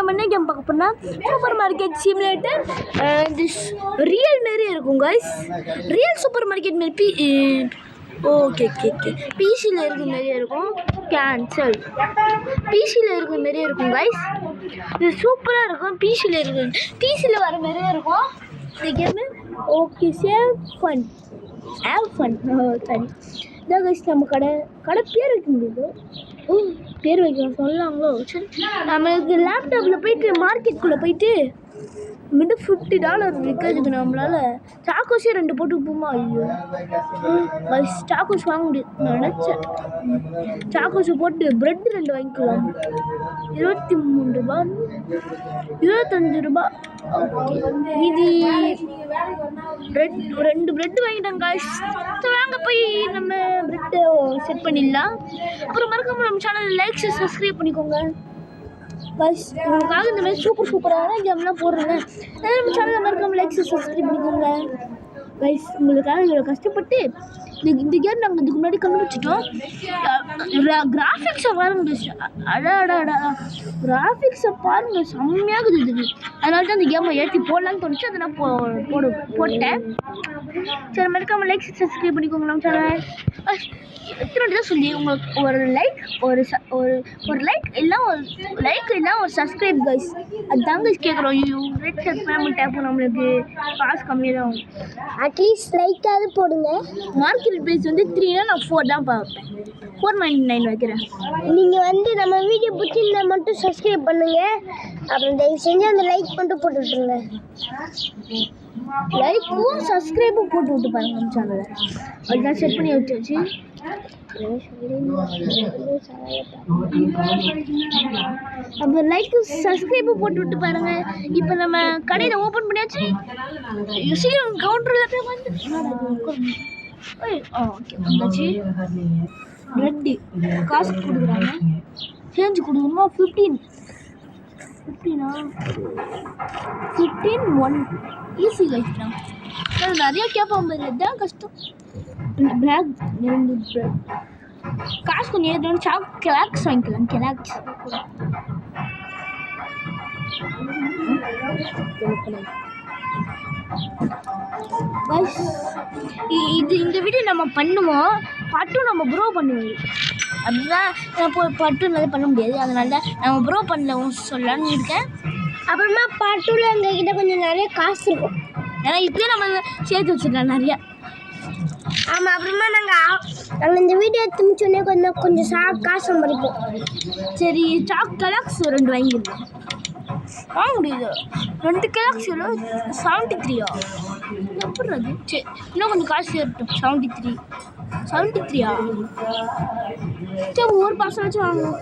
நம்ம என்ன கேம் பார்க்க போனால் super market simulator. This real மாரி இருக்கும் கைஸ். ரியல் சூப்பர் மார்க்கெட் மாரி ஓகே பிசியில் இருக்கிற மாரியே இருக்கும். கேன்சல். பிசியில் இருக்கிற மாரியே இருக்கும் கைஸ். இது சூப்பராக இருக்கும். பிசியில் வர மாரியே இருக்கும் இந்த game. Okay save fun have fun. சரி இதான் கைஸ் நம்ம கடை பேர் வைக்க முடியுது. பேர் வைக்க சொல்லலாங்களோ? சரி நம்மளுக்கு லேப்டாப்பில் போயிட்டு மார்க்கெட்டுக்குள்ளே போயிட்டு மிட்டு $50 விற்கிறதுக்கு நம்மளால் சாக்கோஸே 2 போட்டு போமா? ஐயோ கைஸ் சாக்கோஸ் வாங்க முடியும். நான் நினச்சேன் சாக்கோஸை போட்டு ப்ரெட் 2 வாங்கிக்கலாம். $23 $25. இது 2 ப்ரெட் வாங்கிட்டேன் கைஸ். வாங்க போய் நம்ம ப்ரெட்டை செட் பண்ணிடலாம். அப்புறம் மறக்காம நம்ம சேனல் லைக் சப்ஸ்கிரைப் பண்ணிக்கோங்க கைஸ். உங்களுக்காக இந்த மாதிரி சூப்பரான கேம்லாம் போடுறேங்க. நம்ம சேனலில் மறக்காம லைக் சப்ஸ்கிரைப் பண்ணிக்கோங்க கைஸ். உங்களுக்காக இவ்வளோ கஷ்டப்பட்டு இந்த கேம் நாங்கள் இதுக்கு முன்னாடி கண்டுபிடிச்சிட்டோம். கிராஃபிக்ஸை பாருங்க, கிராஃபிக்ஸை பாருங்க, செம்மையாக இருக்குது. அதனால தான் இந்த கேமை ஏற்றி போடலான்னு தோணுச்சு. அதை நான் போட்டேன். சரி மறக்காம லைக் சப்ஸ்கிரைப் பண்ணிக்கோங்க நம்ம சேனல். எத்தனை தான் சொல்லி உங்களுக்கு ஒரு லைக் இல்லைன்னா ஒரு சப்ஸ்கிரைப் கைஸ். அதுதாங்க கைஸ் கேட்குறோம். ரெட் சப்ஸ்கிரைப் டேப் நம்மளுக்கு காசு கம்மியாக தான் ஆகும். அட்லீஸ்ட் லைக்காவது போடுங்க. மார்க்கெட் ப்ரைஸ் வந்து 3னா நான் 4 தான் பார்ப்பேன். 4.99 வைக்கிறேன். நீங்கள் நம்ம வீடியோ பிடிச்சிருந்தா மட்டும் சப்ஸ்கிரைப் பண்ணுங்கள். அப்புறம் தயவு செஞ்சு அந்த லைக் மட்டும் போட்டு விட்ருங்க. லைக்கும் சப்ஸ்கிரைபும் போட்டு விட்டு பாருங்க நம்ம சேனலை. அதுதான் செட் பண்ணி வச்சாச்சு. அப்புறம் லைக்கும் சப்ஸ்கிரைபும் போட்டு விட்டு பாருங்க. இப்போ நம்ம கடையில் ஓப்பன் பண்ணியாச்சு. சீக்கிரம் கவுண்டரில் போய் வந்து ஓகே வந்தாச்சு. ரெட்டு காசு கொடுக்குறாங்க. சேஞ்சு கொடுக்கணுமா? 15 ஈஸி கைஸ் தான். நிறைய கேட்பாங்க, இதுதான் கஷ்டம். பிளாக் 2 காசு கொஞ்சம் ஏற்றோன்னு கிளாக்ஸ் வாங்கிக்கலாம். கிளாக்ஸ் இந்த வீடியோ நம்ம பண்ணுவோம். பட்டும் நம்ம ப்ரோ பண்ணுவோம். அதுதான் பட்டு நல்லா பண்ண முடியாது. அதனால தான் நம்ம ப்ரோ பண்ணல சொல்லலான்னு இருக்கேன். அப்புறமா பட்டுல எங்ககிட்ட கொஞ்சம் நிறைய காசு இருக்கும். ஏன்னா இப்போயே நம்ம சேர்த்து வச்சுருக்கோம் நிறையா. ஆமாம். அப்புறமா நாங்கள் இந்த வீடியோ திமிச்சோன்னே கொஞ்சம் காசு சம்பாதிப்போம். சரி கிளாக்ஸ் 2 வாங்கிடுவோம். வாங்க முடியுது. 2 கிளாக்ஸ் 73 எப்படி அது? சரி இன்னும் கொஞ்சம் காசு ஏறட்டும். 73 சரி ஒரு பாசம் வச்சு வாங்குவோம்.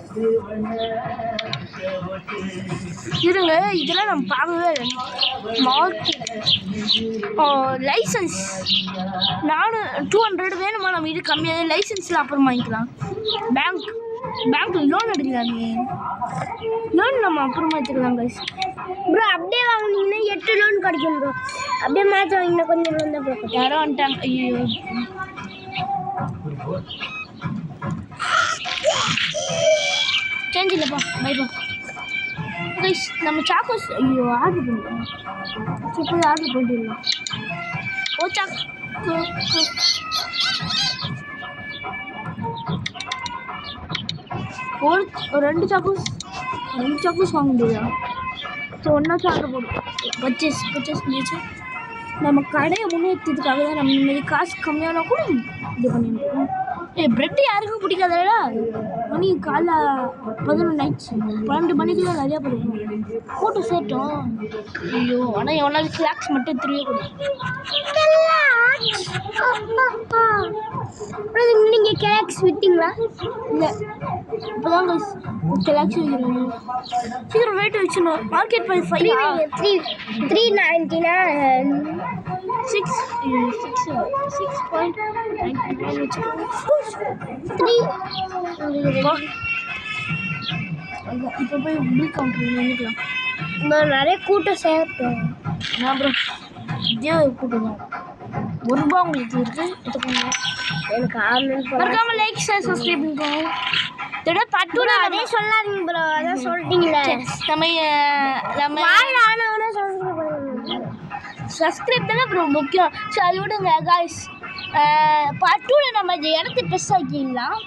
இருங்க, இதெல்லாம் நம்ம பார்க்கவே இல்லை. மார்க்கெட் லைசன்ஸ் 200 வேணுமா? நம்ம இது கம்மியாக லைசன்ஸில் அப்புறம் வாங்கிக்கலாம். பேங்க்ல லோன் எடுக்கலாமே. லோன் நம்ம அப்புறமா எடுத்துக்கலாம் கைஸ். ப்ரோ அப்படியே வாங்கினீங்கன்னா 8 லோன் கிடைக்கும் ப்ரோ. அப்படியே மேட்ச் வாங்கினா கொஞ்சம் லோன் தான் ப்ரோ. யாரோ வந்துட்டாங்க. ஐயோ சேஞ்ச் இல்லைப்பா. பைப்பா கைஸ். நம்ம சாக்கோஸ் ஆர்டர் பண்ணுறோம். சரி ஆர்டர் பண்ணிடலாம். ஒரு 2 சாக்கோஸ் வாங்க முடியுதா? ஸோ ஒன்றாச்சும் ஆர்டர் போடுவோம். பர்ச்சேஸ் பண்ணிச்சு. நம்ம கடையை முன்னேற்றத்துக்காக தான் நம்ம இந்தமாரி காசு கம்மியானா கூட இது பண்ணிடுவோம். ப்ரெட்டு யாருக்கும் பிடிக்காதடா. மணி காலைல 11 ஆயிடுச்சு. 12 மணிக்குள்ள நிறையா போடுவோம். போட்டு சேர்த்தோம். ஐயோ ஆனால் எவ்வளோ கிளாக்ஸ் மட்டும் தெரியக்கூடாது. நீங்கள் கிளாக்ஸ் விட்டீங்களா? இல்லை இப்போ தான் கிளாக்ஸ் வைக்கிறோம். சீக்கிரம் ரேட்டு வச்சுணும். மார்க்கெட் ப்ரைஸ் 399 6.99 வச்சுக்கோங்க. இப்போ போய் பில் கவுண்டர் நினைக்கலாம். நான் நிறைய கூட்டம் சேர்த்தேன். அப்புறம் இதே ஒரு கூட்டம் தான். ₹1 உங்களுக்கு இருக்குது எடுத்துக்கோங்க. எனக்கு மறக்காம லைக் ஷேர் சப்ஸ்கிரைப் பண்ணிக்கோங்க. இதோட பட்டோட அதே சொல்லாதீங்க ப்ரோ, அதான் சொல்லிட்டீங்களே. நம்ம சப்ஸ்கிரைப் தானே ப்ரோ முக்கியம். சரி அது விடுங்க காய்ஸ். பட்டூவில் நம்ம இந்த இடத்த பெருசாக்கிடலாம்.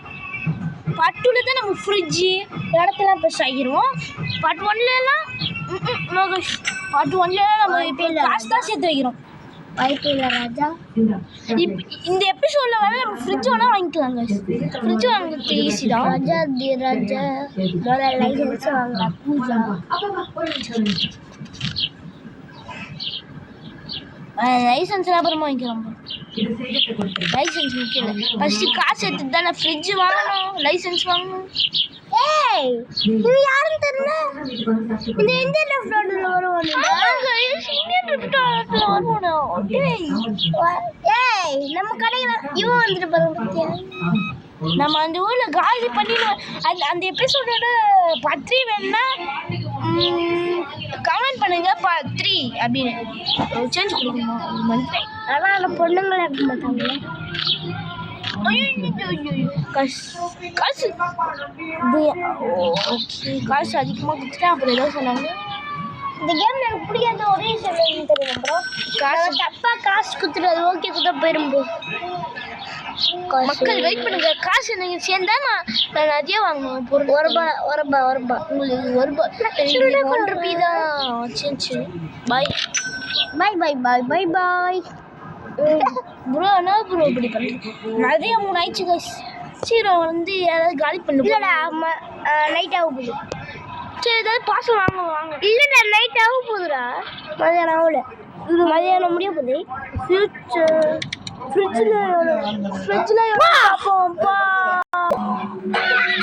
பட்டூவில் தான் நம்ம ஃப்ரிட்ஜு இடத்தெல்லாம் பெருசாகிடுவோம். பார்ட் ஒன்லாம் பார்ட் ஒன்லாம் நம்ம இப்போ காசு தான் சேர்த்து வைக்கிறோம். வாய்ப்பு இல்லை ராஜா. இந்த எபிசோடில் வேணால் நம்ம ஃப்ரிட்ஜ் வேணால் வாங்கிக்கலாங்க. ஃப்ரிட்ஜ் வாங்குறது ஈஸி தான். ராஜா தி ராஜா லைசன்ஸ் வாங்க பூஜா. லைசன்ஸ்லாம் அப்புறமா வாங்கிக்கலாம். லைசன்ஸ் முக்கியம் இல்லை, ஃபஸ்ட்டு காசு எடுத்துட்டு தானே ஃப்ரிட்ஜ் வாங்கணும், லைசன்ஸ் வாங்கணும். ஏய் இது யாருன்னு தெரியல. இந்த இந்தியன் லெஃப்ட் ரோட்ல வருவாங்க. இந்தியன் லெஃப்ட் ரோட்ல வருவானோ? ஏய் நம்ம கடையில இவன் வந்துட்டு பாருங்க. நம்ம அந்த ஊரில் காலி பண்ணிடுவோம். அந்த எபிசோடோட பத்ரி வேணுன்னா கமெண்ட் பண்ணுங்க. 3 அப்படின்னு சேஞ்ச் கொடுக்கணுமா? ஆனால் அந்த பொண்ணுங்களே இருக்க மாட்டாங்களே. காசு காசு அதிகமாக கொடுத்துட்டா அப்புறம் ஏதோ சொன்னாங்க. இந்த கேம் எனக்கு பிடிக்காத ஒரே விஷயம் தெரியும் ப்ரோ, காசு தப்பாக காசு கொடுத்துட்டு அது ஓகே கொடுத்தா போயிடும் ப்ரோ. மக்கள் வெயிட் பண்ணுங்க. காசு நீங்கள் சேர்ந்தா நான் நிறைய வாங்கணும் பொருள். ஒரு ரூபா உங்களுக்கு ₹1 தான். சரி பாய் பாய் ப்ரோ. என்ன ப்ரோ இப்படி பண்ணுறது? நிறைய 3 ஆயிடுச்சு காசு. சரி வந்து யாராவது காலி பண்ணு. இல்லைடா நைட் ஆக போகுது. சரி ஏதாவது பாசம் வாங்க. இல்லைடா நைட் ஆக போகுதுடா. மதியானம் ஆகல, இது மதியானம் முடிய போகுது. ஃப்ரிட்ஜில் பார்ப்போம்.